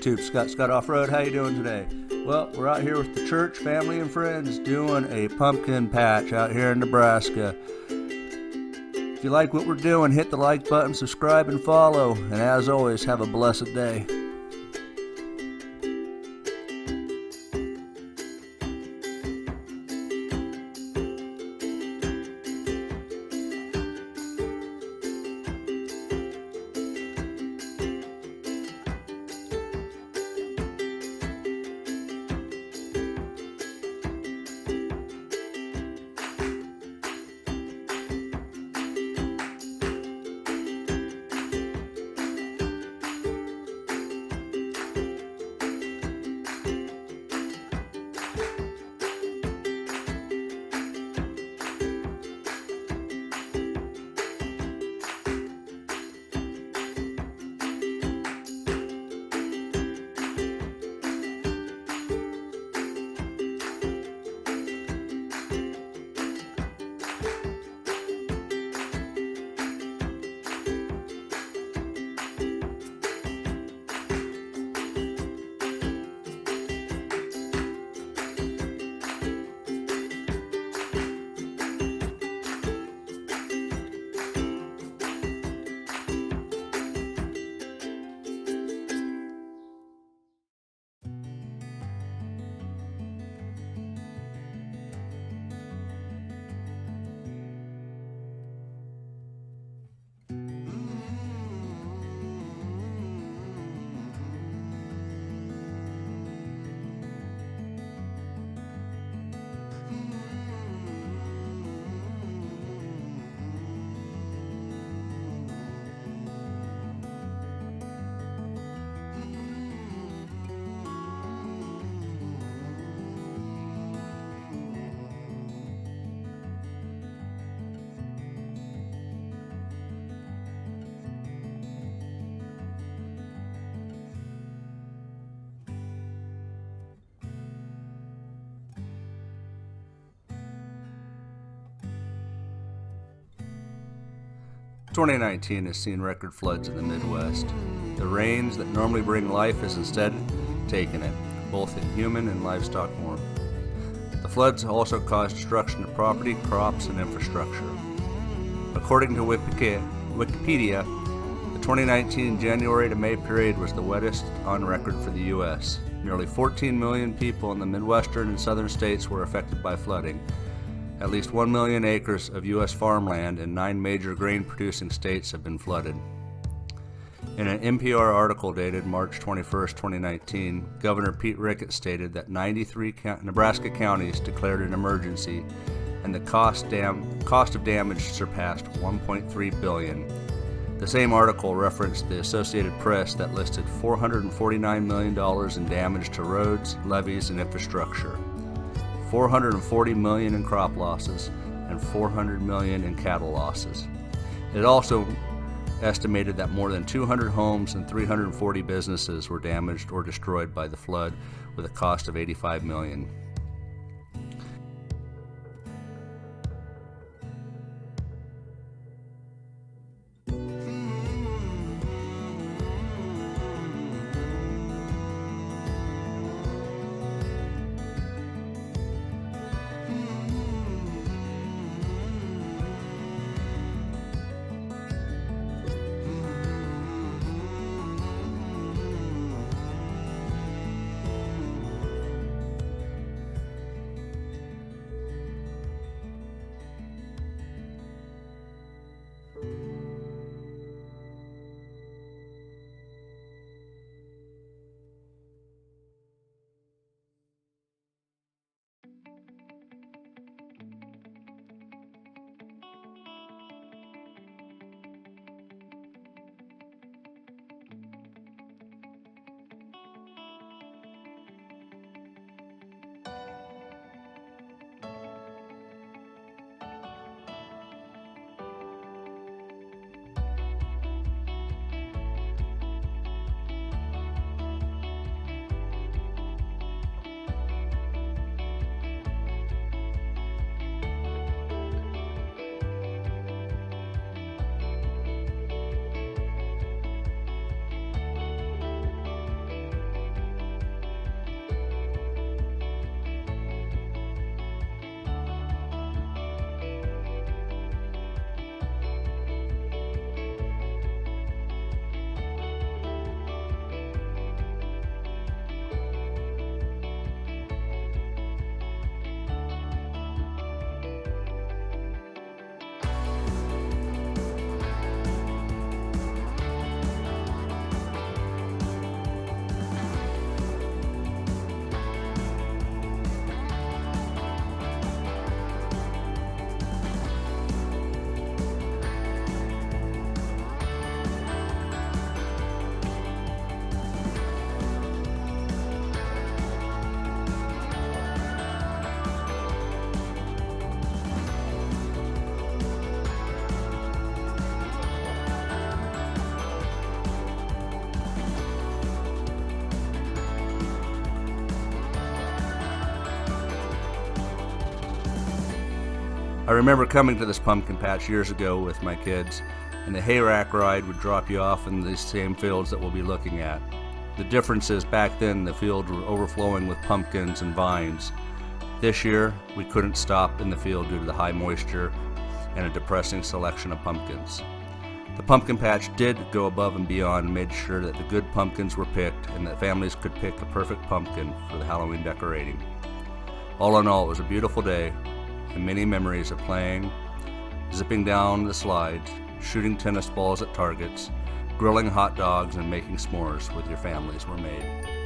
YouTube, Scott Off-Road. How you doing today? Well, we're out here with the church, family, and friends doing a pumpkin patch out here in Nebraska. If you like what we're doing, hit the like button, subscribe, and follow. And as always, have a blessed day. "2019 has seen record floods in the Midwest. The rains that normally bring life has instead taken it, both in human and livestock form. The floods also caused destruction of property, crops, and infrastructure. According to Wikipedia, the 2019 January to May period was the wettest on record for the U.S. Nearly 14 million people in the Midwestern and southern states were affected by flooding. At least 1 million acres of U.S. farmland in 9 major grain-producing states have been flooded." In an NPR article dated March 21, 2019, Governor Pete Ricketts stated that 93 Nebraska counties declared an emergency, and the cost of damage surpassed $1.3 billion. The same article referenced the Associated Press that listed $449 million in damage to roads, levees, and infrastructure, $440 million in crop losses, and $400 million in cattle losses. It also estimated that more than 200 homes and 340 businesses were damaged or destroyed by the flood, with a cost of $85 million. I remember coming to this pumpkin patch years ago with my kids, and the hay rack ride would drop you off in these same fields that we'll be looking at. The difference is back then the fields were overflowing with pumpkins and vines. This year, we couldn't stop in the field due to the high moisture and a depressing selection of pumpkins. The pumpkin patch did go above and beyond and made sure that the good pumpkins were picked and that families could pick the perfect pumpkin for the Halloween decorating. All in all, it was a beautiful day and many memories of playing, zipping down the slides, shooting tennis balls at targets, grilling hot dogs, and making s'mores with your families were made.